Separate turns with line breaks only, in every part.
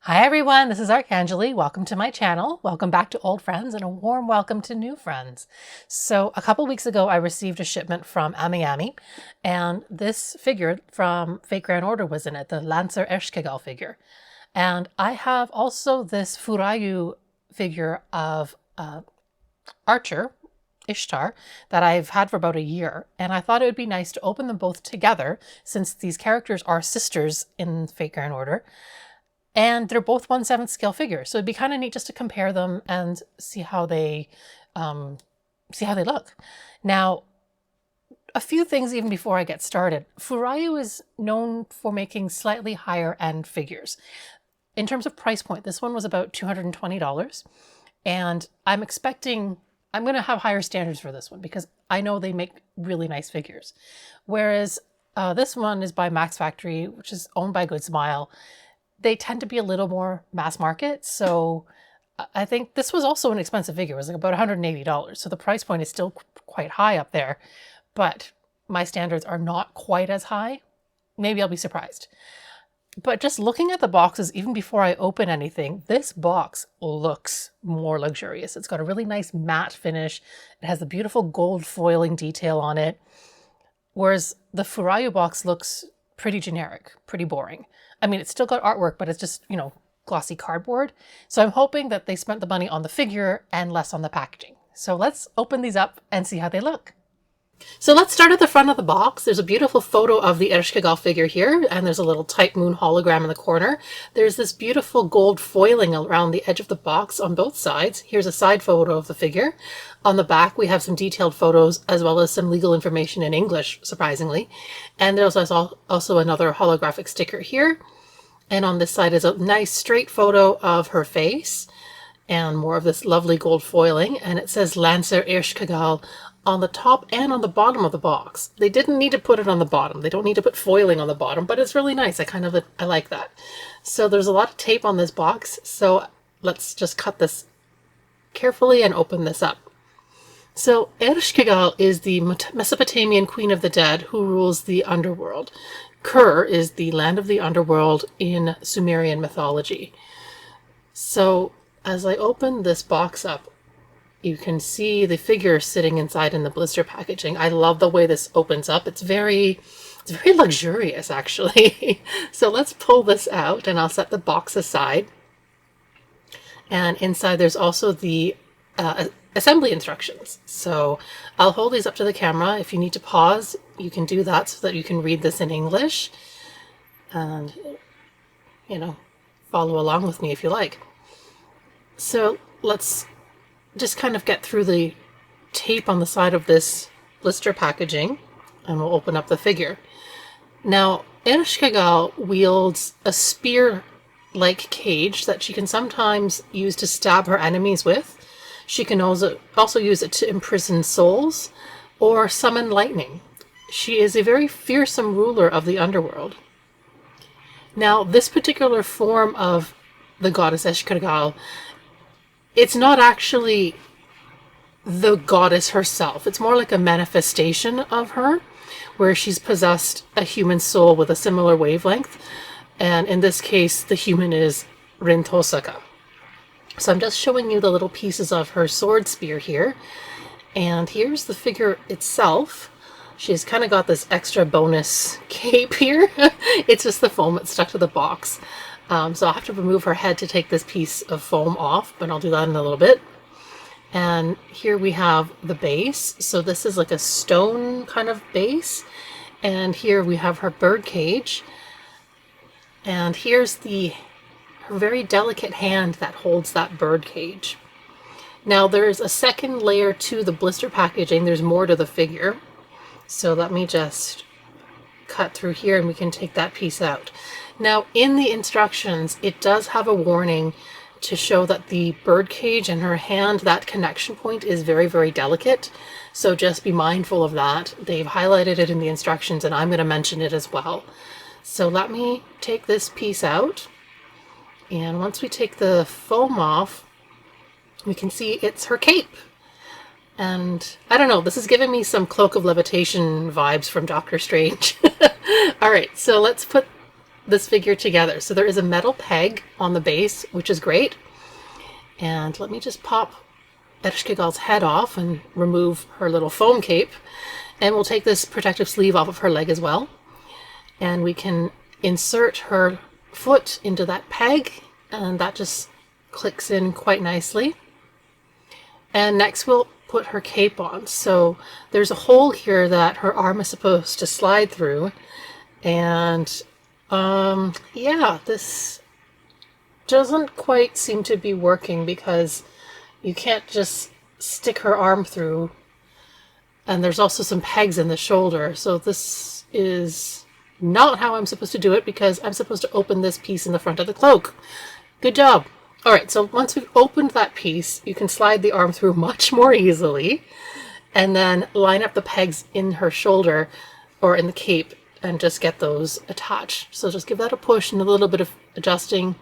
Hi everyone, this is Archangeli. Welcome to my channel. Welcome back to old friends and a warm welcome to new friends. So a couple weeks ago, I received a shipment from Ami, and this figure from Fake Grand Order was in it, the Lancer Ereshkigal figure. And I have also this FuRyu figure of Archer, Ishtar, that I've had for about a year, and I thought it would be nice to open them both together since these characters are sisters in Fake Grand Order. And they're both 1/7 scale figures. So it'd be kind of neat just to compare them and see how they look. Now, a few things even before I get started. FuRyu is known for making slightly higher end figures. In terms of price point, this one was about $220. And I'm going to have higher standards for this one because I know they make really nice figures. Whereas this one is by MaxFactory, which is owned by Good Smile. They tend to be a little more mass market. So I think this was also an expensive figure. It was like about $180. So the price point is still quite high up there, but my standards are not quite as high. Maybe I'll be surprised. But just looking at the boxes, even before I open anything, this box looks more luxurious. It's got a really nice matte finish. It has the beautiful gold foiling detail on it. Whereas the FuRyu box looks pretty generic, pretty boring. I mean, it's still got artwork, but it's just, glossy cardboard. So I'm hoping that they spent the money on the figure and less on the packaging. So let's open these up and see how they look. So let's start at the front of the box. There's a beautiful photo of the Ereshkigal figure here, and there's a little type moon hologram in the corner. There's this beautiful gold foiling around the edge of the box on both sides. Here's a side photo of the figure. On the back, we have some detailed photos as well as some legal information in English, surprisingly. And there's also another holographic sticker here. And on this side is a nice straight photo of her face and more of this lovely gold foiling. And it says Lancer Ereshkigal on the top and on the bottom of the box. They didn't need to put it on the bottom. They don't need to put foiling on the bottom, but it's really nice. I like that. So there's a lot of tape on this box. So let's just cut this carefully and open this up. So Ereshkigal is the Mesopotamian queen of the dead who rules the underworld. Kur is the land of the underworld in Sumerian mythology. So as I open this box up, you can see the figure sitting inside in the blister packaging. I love the way this opens up. It's very luxurious, actually. So let's pull this out and I'll set the box aside. And inside there's also the assembly instructions. So I'll hold these up to the camera. If you need to pause, you can do that so that you can read this in English. And, follow along with me if you like. So let's just kind of get through the tape on the side of this blister packaging and we'll open up the figure. Now, Ereshkigal wields a spear-like cage that she can sometimes use to stab her enemies with. She can also use it to imprison souls or summon lightning. She is a very fearsome ruler of the underworld. Now, this particular form of the goddess Ereshkigal, it's not actually the goddess herself. It's more like a manifestation of her, where she's possessed a human soul with a similar wavelength. And in this case, the human is Rintosaka. So I'm just showing you the little pieces of her sword spear here. And here's the figure itself. She's kind of got this extra bonus cape here. It's just the foam that's stuck to the box. So I'll have to remove her head to take this piece of foam off, but I'll do that in a little bit. And here we have the base. So this is like a stone kind of base. And here we have her bird cage. And here's her very delicate hand that holds that bird cage. Now there's a second layer to the blister packaging. There's more to the figure. So let me just cut through here and we can take that piece out. Now, in the instructions, it does have a warning to show that the bird cage and her hand, that connection point is very, very delicate. So just be mindful of that. They've highlighted it in the instructions and I'm going to mention it as well. So let me take this piece out. And once we take the foam off, we can see it's her cape. And I don't know, this is giving me some Cloak of Levitation vibes from Doctor Strange. All right, so let's put this figure together. So there is a metal peg on the base, which is great. And let me just pop Ereshkigal's head off and remove her little foam cape. And we'll take this protective sleeve off of her leg as well. And we can insert her foot into that peg, and that just clicks in quite nicely. And next we'll put her cape on. So there's a hole here that her arm is supposed to slide through. And yeah, this doesn't quite seem to be working because you can't just stick her arm through. And there's also some pegs in the shoulder. So this is not how I'm supposed to do it, because I'm supposed to open this piece in the front of the cloak. Good job. All right, so once we've opened that piece, you can slide the arm through much more easily, and then line up the pegs in her shoulder or in the cape and just get those attached. So just give that a push and a little bit of adjusting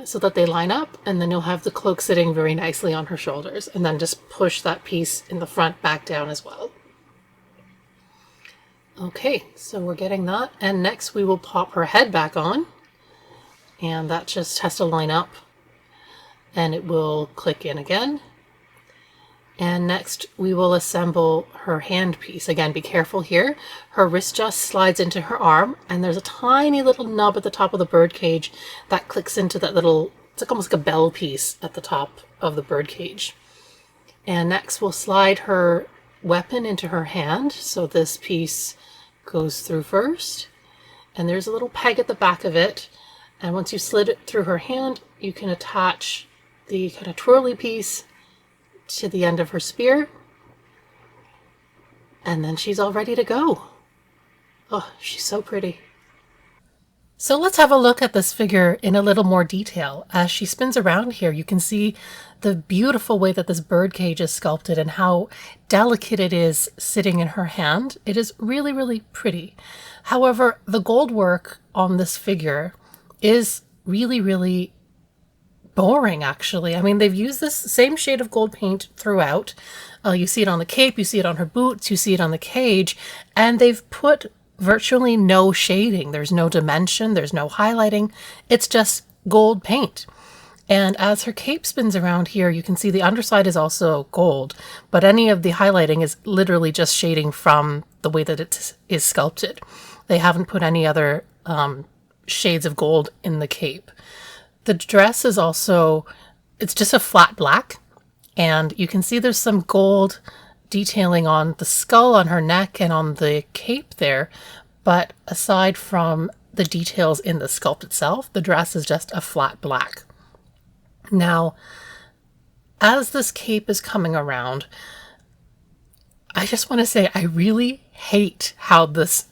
so that they line up, and then you'll have the cloak sitting very nicely on her shoulders, and then just push that piece in the front back down as well. Okay, so we're getting that, and next we will pop her head back on, and that just has to line up and it will click in again. And next we will assemble her hand piece. Again, be careful here. Her wrist just slides into her arm, and there's a tiny little nub at the top of the bird cage that clicks into that little, it's like almost like a bell piece at the top of the bird cage. And next we'll slide her weapon into her hand. So this piece goes through first, and there's a little peg at the back of it. And once you slid it through her hand, you can attach the kind of twirly piece to the end of her spear, and then she's all ready to go. Oh, she's so pretty. So let's have a look at this figure in a little more detail. As she spins around here, you can see the beautiful way that this bird cage is sculpted and how delicate it is sitting in her hand. It is really, really pretty. However, the gold work on this figure is really, really boring, actually. I mean, they've used this same shade of gold paint throughout. You see it on the cape, you see it on her boots, you see it on the cage, and they've put virtually no shading. There's no dimension, there's no highlighting. It's just gold paint. And as her cape spins around here, you can see the underside is also gold, but any of the highlighting is literally just shading from the way that it is sculpted. They haven't put any other shades of gold in the cape. The dress is also, it's just a flat black, and you can see there's some gold detailing on the skull, on her neck, and on the cape there, but aside from the details in the sculpt itself, the dress is just a flat black. Now, as this cape is coming around, I just want to say I really hate how this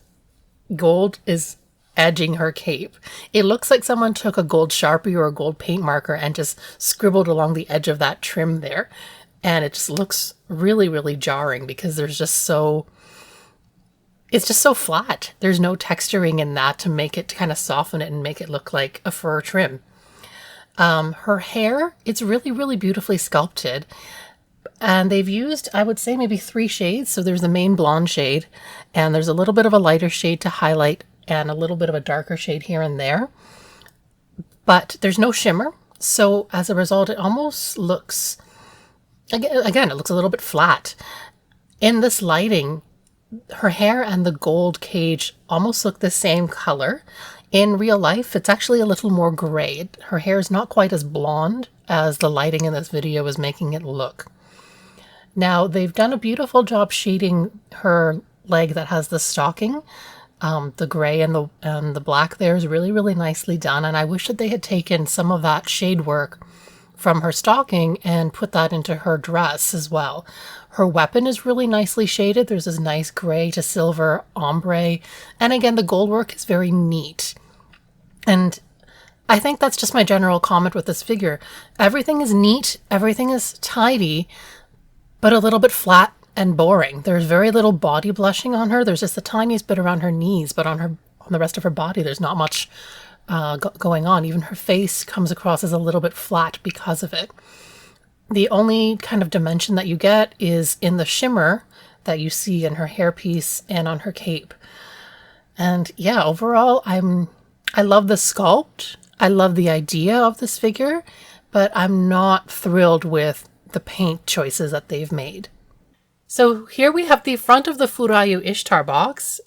gold is edging her cape. It looks like someone took a gold Sharpie or a gold paint marker and just scribbled along the edge of that trim there. And it just looks really, really jarring because there's just so, it's just so flat. There's no texturing in that to make it, to kind of soften it and make it look like a fur trim. Her hair, it's really, really beautifully sculpted. And they've used, I would say, maybe 3 shades. So there's the main blonde shade, and there's a little bit of a lighter shade to highlight, and a little bit of a darker shade here and there. But there's no shimmer. So as a result, it almost looks, again, it looks a little bit flat. In this lighting, her hair and the gold cage almost look the same color. In real life, it's actually a little more gray. Her hair is not quite as blonde as the lighting in this video is making it look. Now, they've done a beautiful job shading her leg that has the stocking. The gray and the black there is really, really nicely done. And I wish that they had taken some of that shade work from her stocking and put that into her dress as well. Her weapon is really nicely shaded. There's this nice gray to silver ombre. And again, the gold work is very neat. And I think that's just my general comment with this figure. Everything is neat, everything is tidy, but a little bit flat and boring. There's very little body blushing on her. There's just the tiniest bit around her knees, but on the rest of her body, there's not much going on. Even her face comes across as a little bit flat because of it. The only kind of dimension that you get is in the shimmer that you see in her hairpiece and on her cape. And yeah, overall, I'm I love the sculpt. I love the idea of this figure, but I'm not thrilled with the paint choices that they've made. So here we have the front of the FuRyu Ishtar box.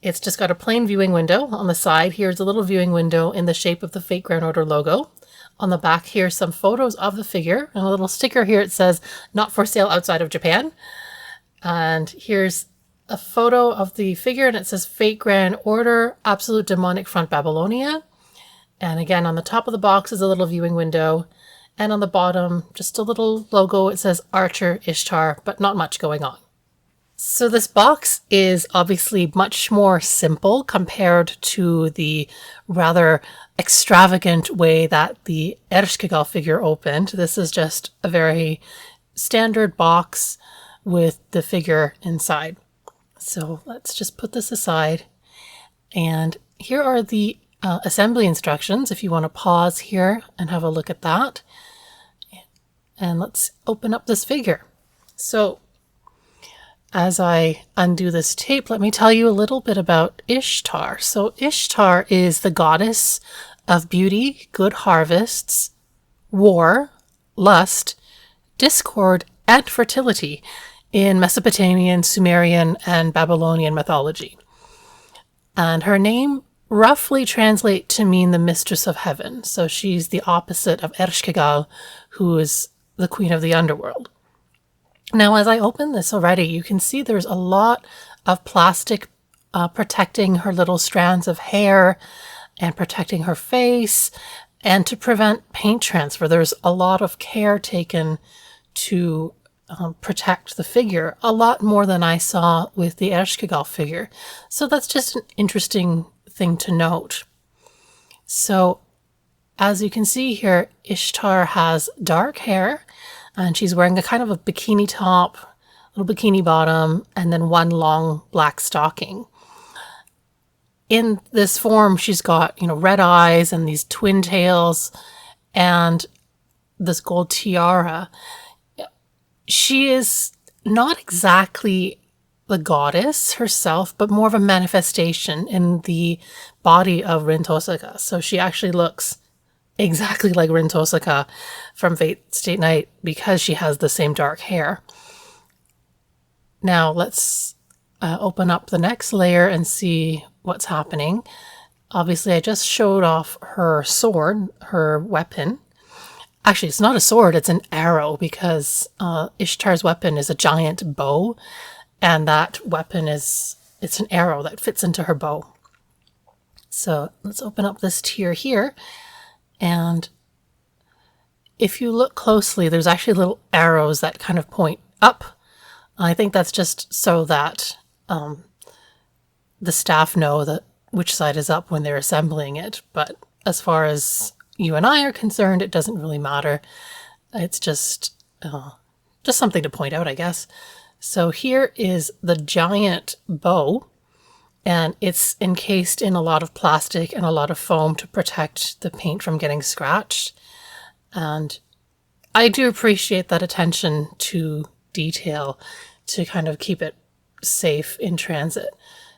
It's just got a plain viewing window on the side. Here's a little viewing window in the shape of the Fate Grand Order logo. On the back here, some photos of the figure, and a little sticker here. It says, "Not for sale outside of Japan." And here's a photo of the figure, and it says Fate Grand Order, Absolute Demonic Front Babylonia. And again, on the top of the box is a little viewing window. And on the bottom, just a little logo. It says Archer Ishtar, but not much going on. So this box is obviously much more simple compared to the rather extravagant way that the Ereshkigal figure opened. This is just a very standard box with the figure inside. So let's just put this aside. And here are the assembly instructions if you want to pause here and have a look at that. And let's open up this figure. So as I undo this tape, let me tell you a little bit about Ishtar. So Ishtar is the goddess of beauty, good harvests, war, lust, discord, and fertility in Mesopotamian, Sumerian, and Babylonian mythology. And her name roughly translates to mean the mistress of heaven. So she's the opposite of Ereshkigal, who is the queen of the underworld. Now, as I open this already, you can see there's a lot of plastic protecting her little strands of hair and protecting her face, and to prevent paint transfer. There's a lot of care taken to protect the figure, a lot more than I saw with the Ereshkigal figure. So that's just an interesting thing to note. So as you can see here, Ishtar has dark hair, and she's wearing a kind of a bikini top, little bikini bottom, and then one long black stocking. In this form, she's got, red eyes and these twin tails and this gold tiara. She is not exactly the goddess herself, but more of a manifestation in the body of Rin-Tosaka. So she actually looks exactly like Rin-Tosaka from Fate Stay Night because she has the same dark hair. Now let's open up the next layer and see what's happening. Obviously, I just showed off her sword, her weapon. Actually, it's not a sword, it's an arrow, because Ishtar's weapon is a giant bow, and that weapon it's an arrow that fits into her bow. So let's open up this tier here. And if you look closely, there's actually little arrows that kind of point up. I think that's just so that the staff know that which side is up when they're assembling it. But as far as you and I are concerned, it doesn't really matter. It's just something to point out, I guess. So here is the giant bow. And it's encased in a lot of plastic and a lot of foam to protect the paint from getting scratched. And I do appreciate that attention to detail to kind of keep it safe in transit.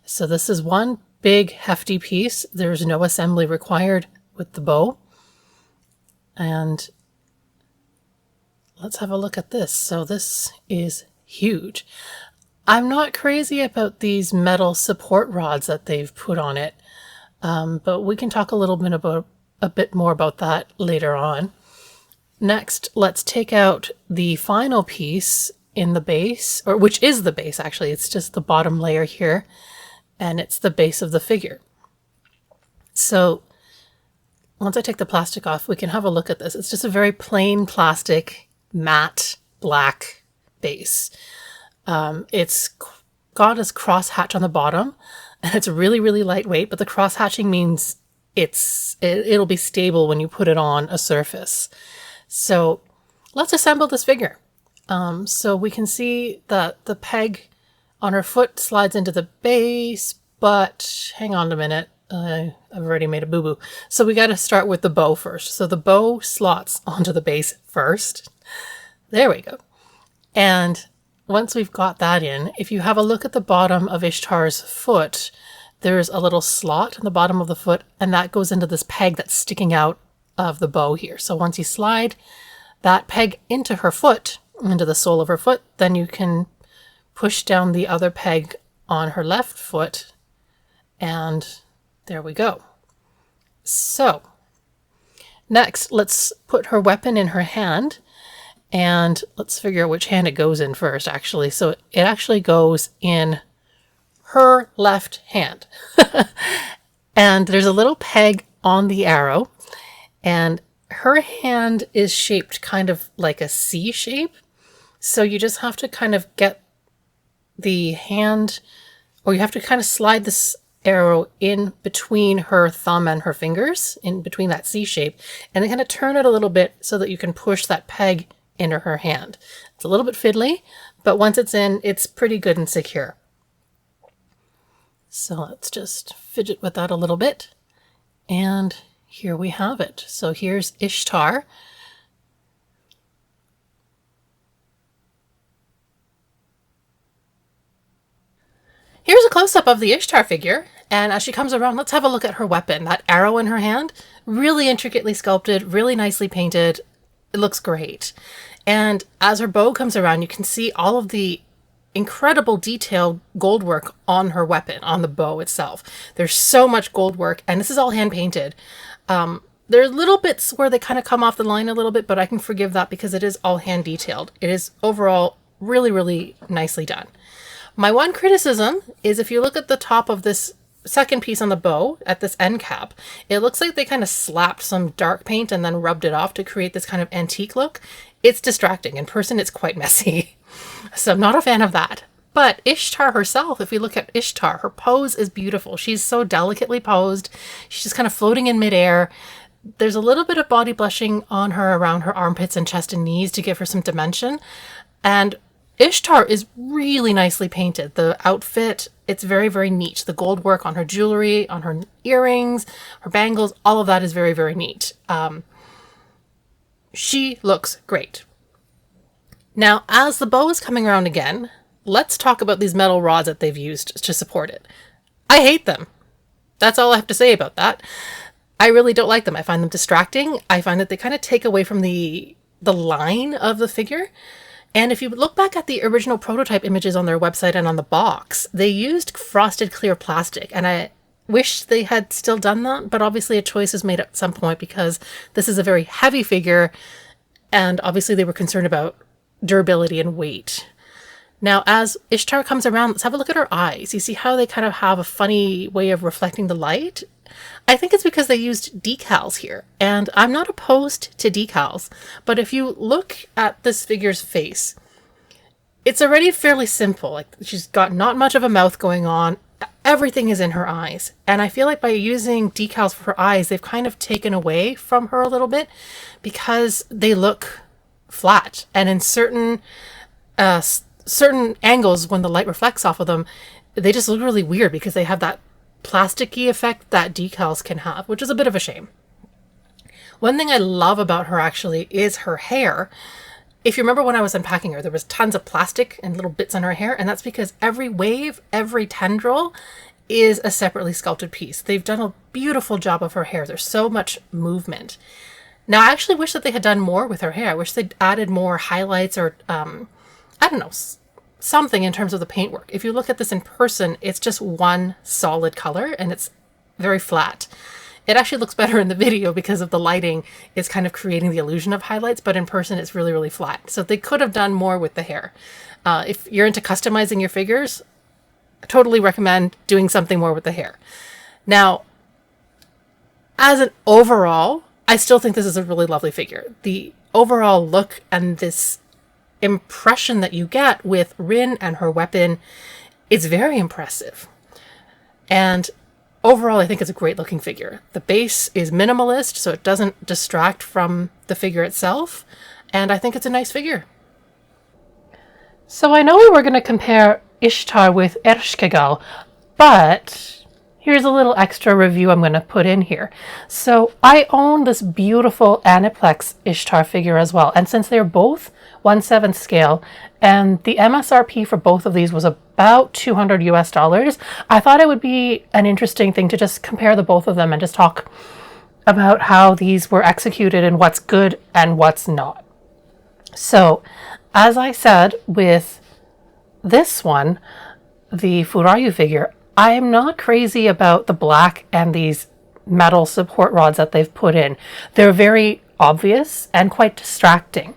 So this is one big hefty piece. There's no assembly required with the bow. And let's have a look at this. So this is huge. I'm not crazy about these metal support rods that they've put on it, but we can talk a bit more about that later on. Next, let's take out the final piece in the base, or which is the base actually. It's just the bottom layer here, and it's the base of the figure. So once I take the plastic off, we can have a look at this. It's just a very plain plastic, matte, black base. It's got this cross hatch on the bottom, and it's really, really lightweight, but the cross hatching means it'll be stable when you put it on a surface. So let's assemble this figure. So we can see that the peg on her foot slides into the base, but hang on a minute. I've already made a boo-boo. So we got to start with the bow first. So the bow slots onto the base first. There we go. And once we've got that in, if you have a look at the bottom of Ishtar's foot, there's a little slot in the bottom of the foot, and that goes into this peg that's sticking out of the bow here. So once you slide that peg into her foot, into the sole of her foot, then you can push down the other peg on her left foot, and there we go. So next, let's put her weapon in her hand, and let's figure out which hand it goes in first, actually. So it actually goes in her left hand. And there's a little peg on the arrow, and her hand is shaped kind of like a C shape. So you just have to kind of get the hand, or you have to kind of slide this arrow in between her thumb and her fingers, in between that C shape, and then kind of turn it a little bit so that you can push that peg into her hand. It's a little bit fiddly, but once it's in, it's pretty good and secure. So let's just fidget with that a little bit, and here we have it. So here's Ishtar. Here's a close-up of the Ishtar figure, and as she comes around, let's have a look at her weapon. That arrow in her hand, really intricately sculpted, really nicely painted. It looks great. And as her bow comes around, you can see all of the incredible detailed gold work on her weapon, on the bow itself. There's so much gold work, and this is all hand-painted. There's little bits where they kind of come off the line a little bit, but I can forgive that because it is all hand-detailed. It is overall really, really nicely done. My one criticism is if you look at the top of this second piece on the bow, at this end cap, it looks like they kind of slapped some dark paint and then rubbed it off to create this kind of antique look. It's distracting. In person, it's quite messy. So I'm not a fan of that. But Ishtar herself, if we look at Ishtar, her pose is beautiful. She's so delicately posed. She's just kind of floating in midair. There's a little bit of body blushing on her around her armpits and chest and knees to give her some dimension. And Ishtar is really nicely painted. The outfit, it's very, very neat. The gold work on her jewelry, on her earrings, her bangles, all of that is very, very neat. She looks great. Now, as the bow is coming around again, let's talk about these metal rods that they've used to support it. I hate them. That's all I have to say about that. I really don't like them. I find them distracting. I find that they kind of take away from the line of the figure. And if you look back at the original prototype images on their website and on the box, they used frosted clear plastic. And I wish they had still done that, but obviously a choice is made at some point because this is a very heavy figure. And obviously they were concerned about durability and weight. Now, as Ishtar comes around, let's have a look at her eyes. You see how they kind of have a funny way of reflecting the light? I think it's because they used decals here, and I'm not opposed to decals, but if you look at this figure's face, it's already fairly simple. Like, she's got not much of a mouth going on. Everything is in her eyes, and I feel like by using decals for her eyes, they've kind of taken away from her a little bit because they look flat, and in certain angles when the light reflects off of them, they just look really weird because they have that plasticky effect that decals can have, which is a bit of a shame. One thing I love about her actually is her hair. If you remember when I was unpacking her, there was tons of plastic and little bits on her hair, and that's because every wave, every tendril is a separately sculpted piece. They've done a beautiful job of her hair. There's so much movement. Now, I actually wish that they had done more with her hair. I wish they'd added more highlights or, I don't know, something in terms of the paintwork. If you look at this in person, it's just one solid color and it's very flat. It actually looks better in the video because of the lighting is kind of creating the illusion of highlights, but in person it's really, really flat. So they could have done more with the hair. If you're into customizing your figures, I totally recommend doing something more with the hair. Now, as an overall, I still think this is a really lovely figure. The overall look and this impression that you get with Rin and her weapon is very impressive. And overall, I think it's a great looking figure. The base is minimalist, so it doesn't distract from the figure itself. And I think it's a nice figure. So I know we were going to compare Ishtar with Ereshkigal, but here's a little extra review I'm going to put in here. So I own this beautiful AniPlex Ishtar figure as well. And since they're both 1/7 scale and the MSRP for both of these was about $200 US, I thought it would be an interesting thing to just compare the both of them and just talk about how these were executed and what's good and what's not. So, as I said with this one, the FuRyu figure, I am not crazy about the black and these metal support rods that they've put in. They're very obvious and quite distracting.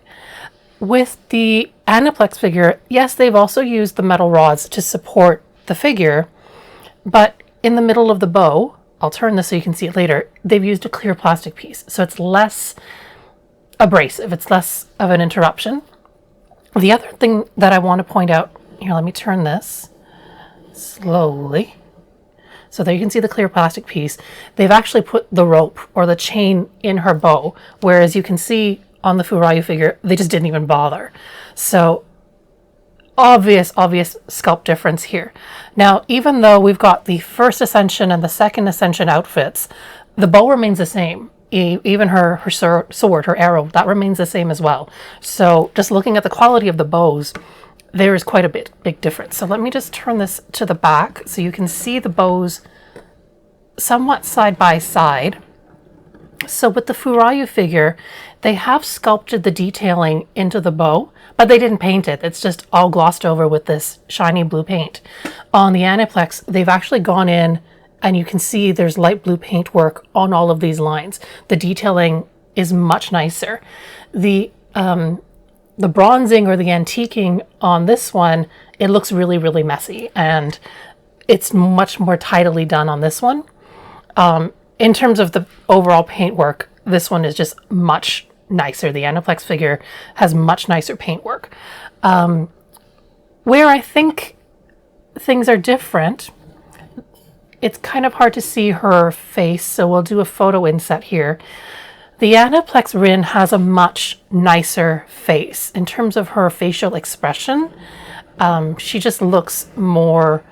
With the AniPlex figure, yes, they've also used the metal rods to support the figure, but in the middle of the bow, I'll turn this so you can see it later, they've used a clear plastic piece. So it's less abrasive. It's less of an interruption. The other thing that I want to point out, here, let me turn this slowly. So there you can see the clear plastic piece. They've actually put the rope or the chain in her bow, whereas you can see on the FuRyu figure, they just didn't even bother. So obvious sculpt difference here. Now, even though we've got the first Ascension and the second Ascension outfits, the bow remains the same. Even her sword, her arrow, that remains the same as well. So just looking at the quality of the bows, there is quite a big difference. So let me just turn this to the back so you can see the bows somewhat side by side. So with the FuRyu figure, they have sculpted the detailing into the bow, but they didn't paint it. It's just all glossed over with this shiny blue paint. On the AniPlex, they've actually gone in and you can see there's light blue paint work on all of these lines. The detailing is much nicer. The bronzing or the antiquing on this one, it looks really messy, and it's much more tidily done on this one. In terms of the overall paintwork, this one is just much nicer. The AniPlex figure has much nicer paintwork. Where I think things are different, it's kind of hard to see her face, so we'll do a photo inset here. The AniPlex Rin has a much nicer face in terms of her facial expression. She just looks more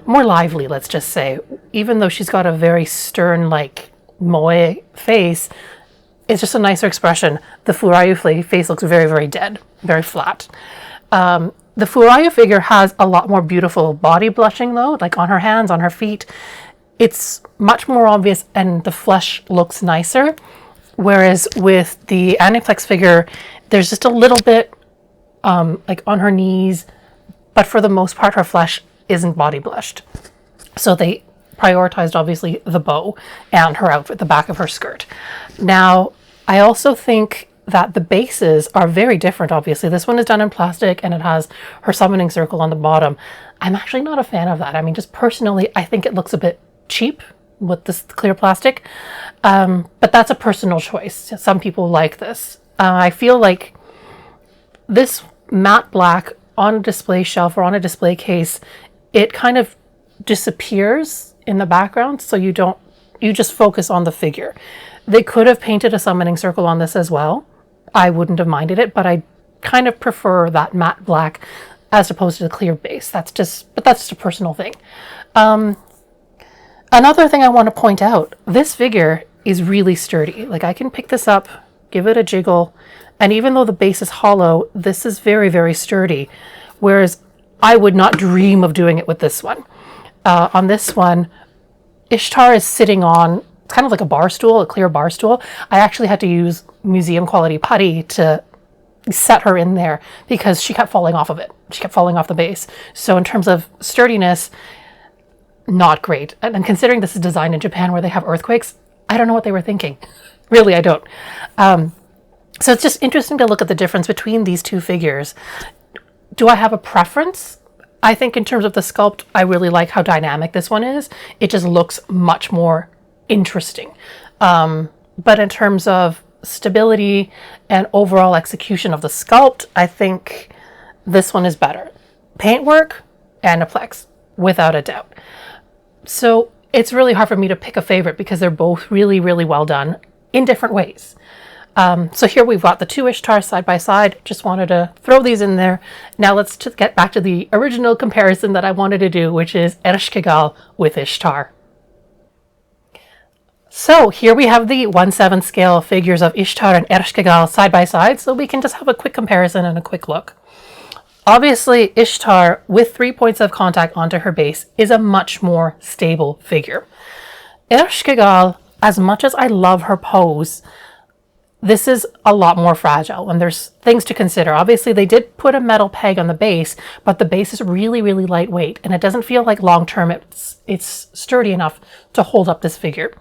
lively, let's just say. Even though she's got a very stern, like, moe face, it's just a nicer expression. The FuRyu face looks very dead, very flat. The FuRyu figure has a lot more beautiful body blushing though, like on her hands, on her feet. It's much more obvious and the flesh looks nicer. Whereas with the AniPlex figure, there's just a little bit like on her knees, but for the most part, her flesh isn't body blushed. So they prioritized obviously the bow and her outfit, the back of her skirt. Now, I also think that the bases are very different, obviously. This one is done in plastic and it has her summoning circle on the bottom. I'm actually not a fan of that. I mean, just personally, I think it looks a bit cheap with this clear plastic, but that's a personal choice. Some people like this. I feel like this matte black on a display shelf or on a display case, it kind of disappears in the background, so you just focus on the figure. They could have painted a summoning circle on this as well. I wouldn't have minded it, but I kind of prefer that matte black as opposed to the clear base. That's just a personal thing. Another thing I want to point out, this figure is really sturdy. Like, I can pick this up, give it a jiggle, and even though the base is hollow, this is very sturdy. Whereas I would not dream of doing it with this one. On this one, Ishtar is sitting on kind of like a bar stool, a clear bar stool. I actually had to use museum quality putty to set her in there because she kept falling off of it. She kept falling off the base. So in terms of sturdiness, not great. And considering this is designed in Japan where they have earthquakes, I don't know what they were thinking. Really, I don't. So it's just interesting to look at the difference between these two figures. Do I have a preference? I think in terms of the sculpt, I really like how dynamic this one is. It just looks much more interesting. But in terms of stability and overall execution of the sculpt, I think this one is better. Paintwork, AniPlex, without a doubt. So it's really hard for me to pick a favorite because they're both really well done in different ways. So here we've got the two Ishtar side by side. Just wanted to throw these in there. Now let's get back to the original comparison that I wanted to do, which is Ereshkigal with Ishtar. So here we have the 1/7 scale figures of Ishtar and Ereshkigal side by side, so we can just have a quick comparison and a quick look. Obviously, Ishtar, with 3 points of contact onto her base, is a much more stable figure. Ereshkigal, as much as I love her pose, this is a lot more fragile, and there's things to consider. Obviously, they did put a metal peg on the base, but the base is really, really lightweight, and it doesn't feel like long-term it's sturdy enough to hold up this figure.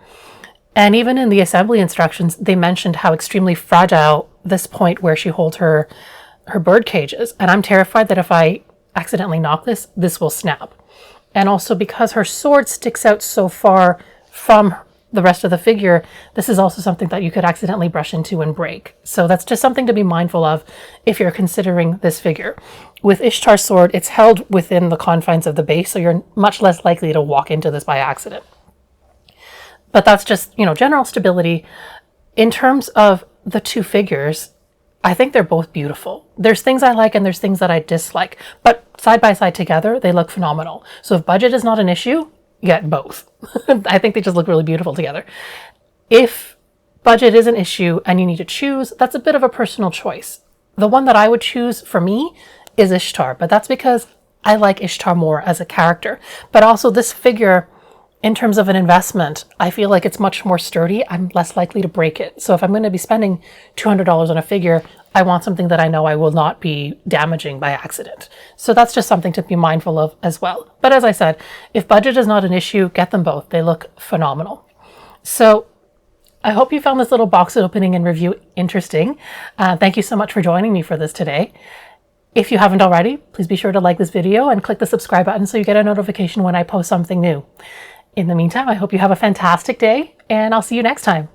And even in the assembly instructions, they mentioned how extremely fragile this point where she holds her bird cage is. And I'm terrified that if I accidentally knock this, this will snap. And also because her sword sticks out so far from the rest of the figure, this is also something that you could accidentally brush into and break. So that's just something to be mindful of if you're considering this figure. With Ishtar's sword, it's held within the confines of the base, so you're much less likely to walk into this by accident. But that's just, general stability. In terms of the two figures, I think they're both beautiful. There's things I like and there's things that I dislike, but side by side together, they look phenomenal. So if budget is not an issue, get both. I think they just look really beautiful together. If budget is an issue and you need to choose, that's a bit of a personal choice. The one that I would choose for me is Ishtar, but that's because I like Ishtar more as a character. But also this figure, in terms of an investment, I feel like it's much more sturdy. I'm less likely to break it. So if I'm going to be spending $200 on a figure, I want something that I know I will not be damaging by accident. So that's just something to be mindful of as well. But as I said, if budget is not an issue, get them both. They look phenomenal. So I hope you found this little box opening and review interesting. Thank you so much for joining me for this today. If you haven't already, please be sure to like this video and click the subscribe button so you get a notification when I post something new. In the meantime, I hope you have a fantastic day, and I'll see you next time.